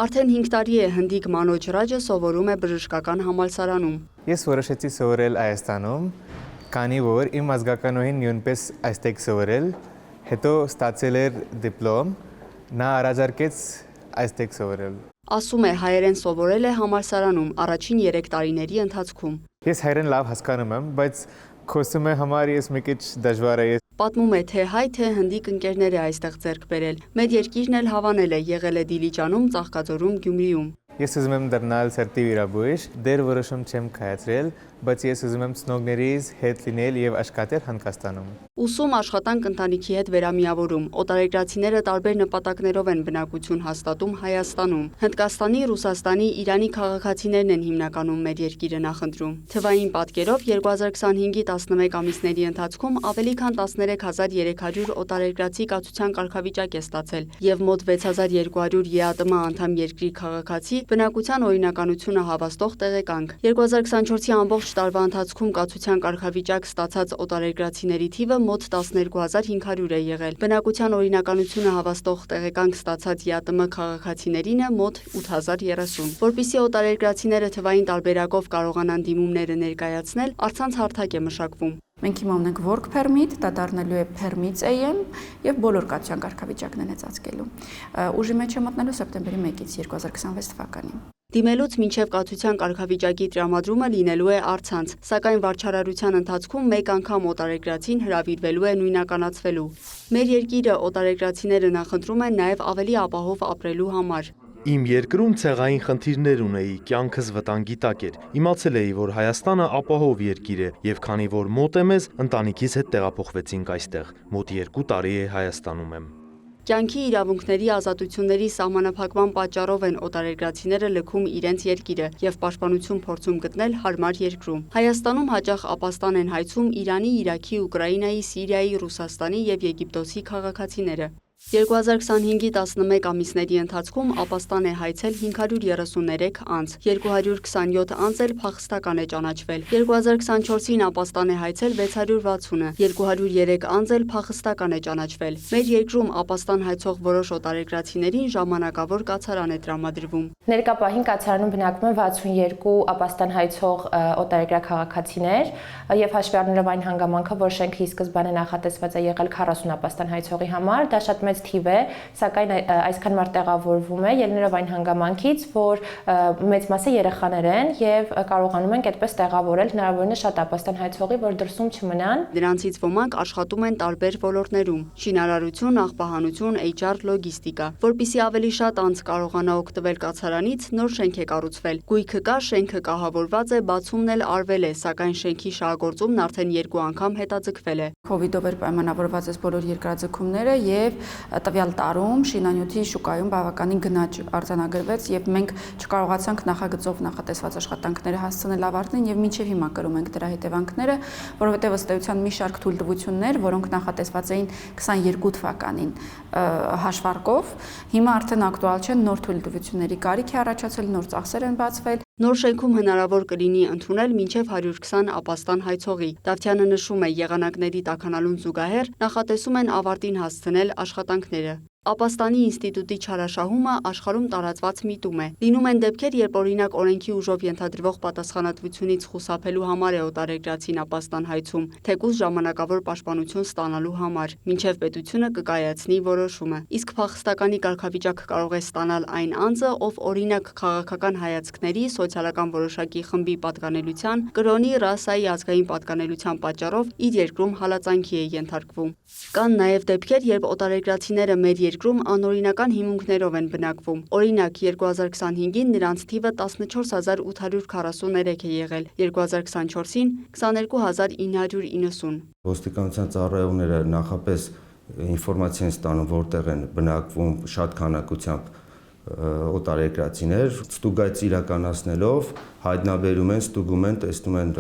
Արդեն 5 տարի է հնդիկ Մանոջ Ռաջը սովորում է բժշկական համալսարանում։ Ես որոշեցի սովորել Հայաստանում, քանի որ իմ ազգականուհին նույնպես այստեղ սովորել, հետո ստացել էր դիպլոմ, նա առաջարկեց այստեղ սովորել։ Ասում է հայերեն սովորել է համալսարանում առաջին 3 տարիների ընթացքում։ Ես հայերեն լավ հասկանում եմ, բայց խոսումը համար ես մի քիչ դժվար է։ Պատմում է թե հայ, թե հնդիկ ընկերներ է այստեղ ձեռք բերել։ Մեր երկիրն էլ հավանել է, եղել է Դիլիջանում, Ծաղկաձորում, Գյումրիում։ Ես ուզում եմ դառնալ սրտի վիրաբույժ, դեռ որոշում չեմ կայացրել, բայց ես ուզում եմ ծնողներիս հետ լինել եւ աշխատել Հնդկաստանում։ Ուսում, աշխատանք, ընտանիքի հետ վերամիավորում։ Օտարերկրացիները տարբեր նպատակներով են բնակություն հաստատում Հայաստանում։ Հնդկաստանի, Ռուսաստանի, Իրանի քաղաքացիներն են հիմնականում մեր երկիրը նախընտրում։ Թվային պատկերով 2025-ի 11 ամիսների ընթացքում ավելի քան 13300 օտարերկրացի կացության կարգավիճակ է ստացել եւ մոտ 6200 ԵԱՏՄ անդամ երկրի քաղաքացի բնակության օրինականությունը հավաստող տեղեկանք։ 2024-ի ամբողջ տարվա ընթացքում կացության կարգավիճակ ստացած օտարերկրացիների թիվը մոտ 12500 է եղել։ Բնակության օրինականությունը հավաստող տեղեկանք ստացած ԵԱՏՄ քաղաքացիներինը մոտ 8030։ Որպեսզի օտարերկրացիները թվային տարբերակով կարողանան դիմումները ներկայացնել, առցանց հարթակ է մշակվում։ Մենք հիմա ունենք work permit, դա դառնալու է permits AM եւ բոլոր կացության կարգավիճակներն է ծածկելու։ Ուժի մեջ է մտնելու սեպտեմբերի 1-ից 2026 թվականին։ Դիմելուց մինչև կացության կարգավիճակի տրամադրումը լինելու է առցանց, սակայն վարչարարության ընթացքում մեկ անգամ օտարերկրացին հրավիրվելու է նույնականացվելու։ Մեր երկիրը օտարերկրացիները նախընտրում են նաև ավելի ապահով ապրելու համար։ Իմ երկրում ցեղային խնդիրներ ունեի, կյանքս վտանգի տակ էր։ Իմացել էի, որ Հայաստանը ապահով երկիր է, եւ քանի որ մոտ եմ ես, ընտանիքիս հետ տեղափոխվեցինք այստեղ։ Մոտ 2 տարի է Հայաստանում եմ։ Կյանքի իրավունքների ազատությունների սահմանափակման պատճառով են օտարերկրացիները լքում իրենց երկիրը եւ պաշտպանություն փորձում գտնել հարմար երկրում։ Հայաստանում հաճախ ապաստան են հայցում Իրանի, Իրաքի, Ուկրաինայի, Սիրիայի, Ռուսաստանի եւ Եգիպտոսի քաղաքացիները։ 2025-ի 11 ամիսների ընթացքում ապաստան է հայցել 533 անձ, 227 անձ էլ փախստական է ճանաչվել։ 2024-ին ապաստան է հայցել 660-ը, 203 անձ էլ փախստական է ճանաչվել։ Մեր երկրում ապաստան հայցող որոշ օտարերկրացիներին ժամանակավոր կացարան է տրամադրվում։ Ներկա պահին կացարանում բնակվում են 62 ապաստան հայցող օտարերկրյա քաղաքացիներ եւ հաշվի առնելով այն հանգամանքը, որ շենքի սկզբանե նախատեսված է եղել 40 ապաստան հայցողի համար, դա շատ մեծ թիվ է, սակայն այսքան մարդ տեղավորվում է ելնելով այն հանգամանքից, որ մեծ մասը երեխաներ են եւ կարողանում են այդպես տեղավորել հնարավորինս շատ ապաստան հայցողի, որ դրսում չմնան։ Դրանցից ոմանք աշխատում են տարբեր ոլորտներում՝ շինարարություն, աղբահանություն, HR, լոգիստիկա։ Որպեսզի ավելի շատ անձ կարողանա օգտվել կացարանից, նոր շենք է կառուցվել։ Գույքը կա, շենքը կահավորված է, բացումն էլ արվել է, սակայն շենքի շահագործումն արդեն 2 անգամ հետաձգվել է։ Քովիդով էր պայմանավորված այս բոլոր երկրաձգումները եւ տվյալ տարում շինանյութի շուկայում բավականին գնաճ արձանագրվեց եւ մենք չկարողացանք նախագծով նախատեսված աշխատանքները հասցնել ավարտին եւ մինչեւ հիմա կրում ենք դրա հետևանքները, որովհետեւ ըստ էության մի շարք թույլտվություններ, որոնք նախատեսված էին 22 թվականին հաշվարկով, հիմա արդեն ակտուալ չեն, նոր թույլտվությունների կարիք է առաջացել, նոր ծախսեր են բացվել։ Նոր շենքում հնարավոր կլինի ընդունել մինչև 120 ապաստան հայցողի։ Դավթյանը նշում է, եղանակների տաքանալուն զուգահեռ նախատեսում են ավարտին հասցնել աշխատանքները։ Ապաստանի ինստիտուտի չարաշահումը աշխարհում տարածված միտում է։ Լինում են դեպքեր, երբ օրինակ օրենքի ուժով ենթադրվող պատասխանատվությունից խուսափելու համար է օտարերկրացին ապաստան հայցում, թեկուզ ժամանակավոր պաշտպանություն ստանալու համար, մինչև պետությունը կկայացնի որոշումը։ Իսկ փախստականի կարգավիճակ կարող է ստանալ այն անձը, ով օրինակ քաղաքական հայացքների, սոցիալական որոշակի խմբի պատկանելության, կրոնի, ռասայի, ազգային պատկանելության պատճառով իր երկրում հալածանքի է ենթարկվում։ Կան նաև դեպքեր, երբ օտարերկրացիները մեր երկրում անօրինական հիմունքներով են բնակվում։ Օրինակ 2025-ին նրանց թիվը 14843 է եղել, 2024-ին 22990։ Ոստիկանության ծառայողները նախապես ինֆորմացիա են ստանում, որտեղ են բնակվում շատ քանակությամբ օտարերկրացիներ, ստուգայց իրականացնելով հայտնաբերում են, ստուգում են, տեսնում են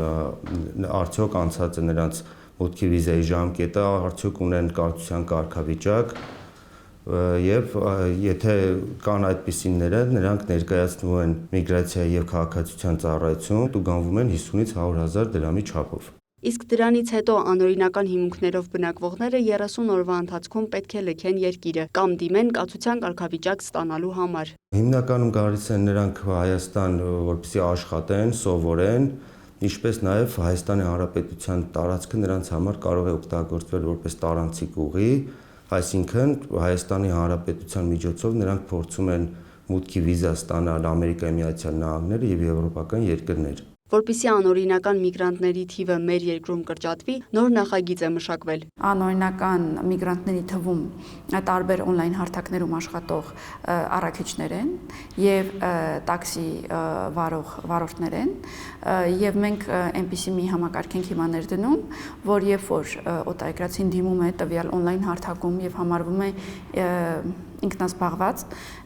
արդյոք անցած է նրանց մուտքի վիզայի ժամկետը, արդյոք ունեն կացության կարգավիճակ եւ եթե կան այդպիսիները, նրանք ներկայացնում են միգրացիայի եւ քաղաքացիության ծառայություն, տուգանվում են 50-ից 100 հազար դրամի չափով։ Իսկ դրանից հետո անօրինական հիմունքներով բնակվողները 30 օրվա ընթացքում պետք է լքեն երկիրը կամ դիմեն կացության կարգավիճակ ստանալու համար։ Հիմնականում գալիս են նրանք Հայաստան, որպեսզի աշխատեն, սովորեն, ինչպես նաև Հայաստանի Հանրապետության տարածքը նրանց համար կարող է օգտագործվել որպես տարանցիկ ուղի, այսինքն Հայաստանի Հանրապետության միջոցով նրանք փորձում են մուտքի վիզա ստանալ Ամերիկայի Միացյալ Նահանգները եւ եվրոպական երկրներ։ Որպեսզի անօրինական միգրանտների թիվը մեր երկրում կրճատվի, նոր նախագիծ է մշակվել։ Անօրինական միգրանտների թվում տարբեր օնլայն հարթակներում աշխատող առաքիչներ են եւ տաքսի վարորդներ են եւ մենք այնպիսի մի համակարգ ենք հիմա ներդնում, որ երբ որ օտարերկրացին դիմում է տվյալ օնլայն հարթակում եւ համարվում է ինքնազբաղված,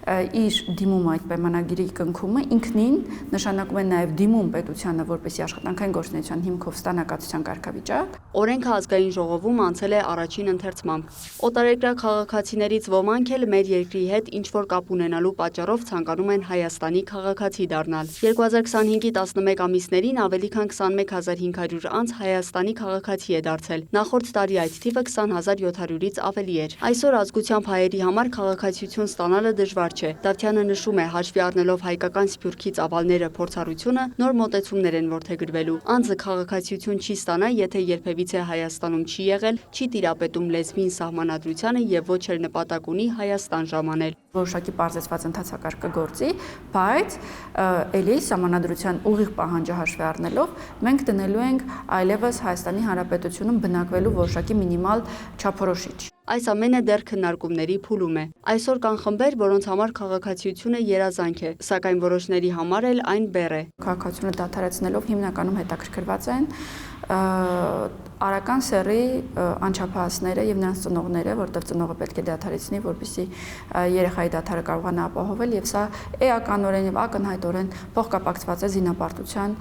իր դիմումը այդ պայմանագիրի կնքումը ինքնին նշանակում է նաև դիմում պետությանը, որպեսզի աշխատանքային գործունեության հիմքով ստանա կացության կարգավիճակ։ Օրենքը ազգային ժողովում անցել է առաջին ընթերցմամբ։ Օտարերկրյա քաղաքացիներից ոմանք էլ մեր երկրի հետ ինչ-որ կապ ունենալու պատճառով ցանկանում են Հայաստանի քաղաքացի դառնալ։ 2025-ի 11 ամիսներին ավելի քան 21500 անձ Հայաստանի քաղաքացի է դարձել։ Նախորդ տարի այդ թիվը 20700-ից ավելի էր։ Այսօր ազգությամբ հայերի համար քաղաքացիություն ստանալը դժվար չէ։ Դավթյանը նշում է, հաշվի առնելով հայկական սփյուռքի ծավալները, փորձառությունը, նոր մոտեցումներ են որդեգրվելու։ Անձը քաղաքացիություն չի ստանա, եթե երբևիցե Հայաստանում չի եղել, չի տիրապետում լեզվին, սահմանադրությանը եւ ոչ էլ նպատակ ունի Հայաստան ժամանել։ Որոշակի պարզեցված ընթացակարգ կգործի, բայց ելի սահմանադրության ուղիղ պահանջը հաշվի առնելով մենք դնելու ենք այլևս Հայաստանի Հանրապետությունում բնակվելու որոշակի մինիմալ չափորոշիչ։ Այս ամենը դեռ քննարկումների փուլում է։ Այսօր կան խմբեր, որոնց համար քաղաքացիությունը երազանք է, սակայն որոշների համար էլ այն բեռ է։ Քաղաքացիությունը դադարեցնելով հիմնականում հետաքրքրված են արական սեռի անչափահասները եւ նրանց ծնողները, որտեղ ծնողը պետք է դադարեցնի, որպեսզի երեխայի դադարը կարողանա ապահովել, եւ սա էականորեն եւ ակնհայտորեն փոխկապակցված է զինապարտության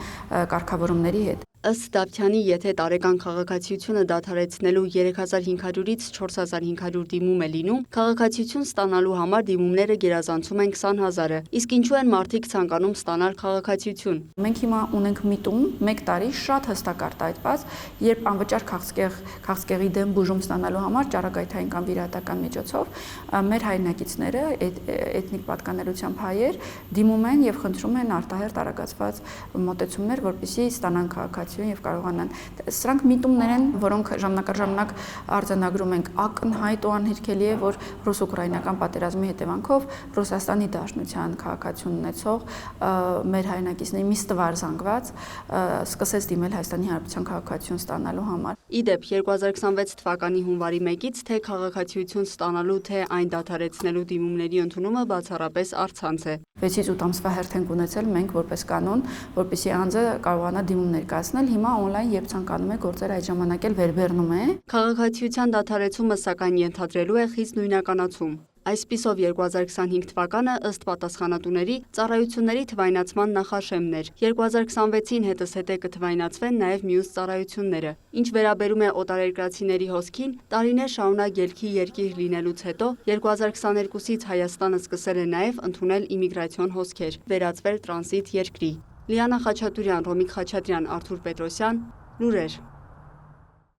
կարգավորումների հետ։ Ըստ Դավթյանի, եթե տարեկան քաղաքացիությունը դադարեցնելու 3500-ից 4500 դիմում է լինում, քաղաքացիություն ստանալու համար դիմումները գերազանցում են 20000-ը։ Իսկ ինչու են մարդիկ ցանկանում ստանալ քաղաքացիություն։ Մենք հիմա ունենք միտում 1 տարի շատ հստակ արտահայտված, երբ անվճար քաղցկեղի դեմ բուժում ստանալու համար ճառագայթային կամ վիրահատական միջոցով մեր հայրենակիցները, էթնիկ պատկանելությամբ հայեր, դիմում են եւ խնդրում են արտահերտ արագացված մոտեցումներ, որպեսզի ստանան քաղաքացիություն եւ կարողանան։ Սրանք միտումներ են, որոնք ժամանակ առ ժամանակ արձանագրում ենք։ Ակնհայտ ու անհերքելի է, որ ռուս-ուկրաինական պատերազմի հետևանքով Ռուսաստանի Դաշնության քաղաքացիություն ունեցող մեր հայրենակիցների մի ստվար զանգված սկսեց դիմել Հայաստանի Հանրապետության քաղաքացիություն ստանալու համար։ Իդեպ 2026 թվականի հունվարի 1-ից թե քաղաքացիություն ստանալու, թե այն դադարեցնելու դիմումների ընդունումը բացառապես առցանց է։ 6-ից 8 ամսվա հերթ ենք ունեցել մենք որպես կանոն, որպեսզի անձը կարողանա դիմում ներկայացնել, հիմա օնլայն երբ ցանկանում է գործեր այդ ժամանակ էլ վերբեռնում է։ Քաղաքացիության դադարեցումը սակայն ենթադրելու է խիստ նույնականացում։ Այսպիսով 2025 թվականը ըստ պատասխանատուների ծառայությունների թվայնացման նախաշեմն էր։ 2026-ին հետզհետե կթվայնացվեն նաև մյուս ծառայությունները։ Ինչ վերաբերում է օտարերկրացիների հոսքին, տարիներ շարունակ ելքի երկիր լինելուց հետո 2022-ից Հայաստանը սկսել է նաև ընդունել իմիգրացիոն հոսքեր, վերածվել տրանզիտ երկրի։ Լիանա Խաչատուրյան, Ռոմիկ Խաչատրյան, Արթուր Պետրոսյան, լուրեր։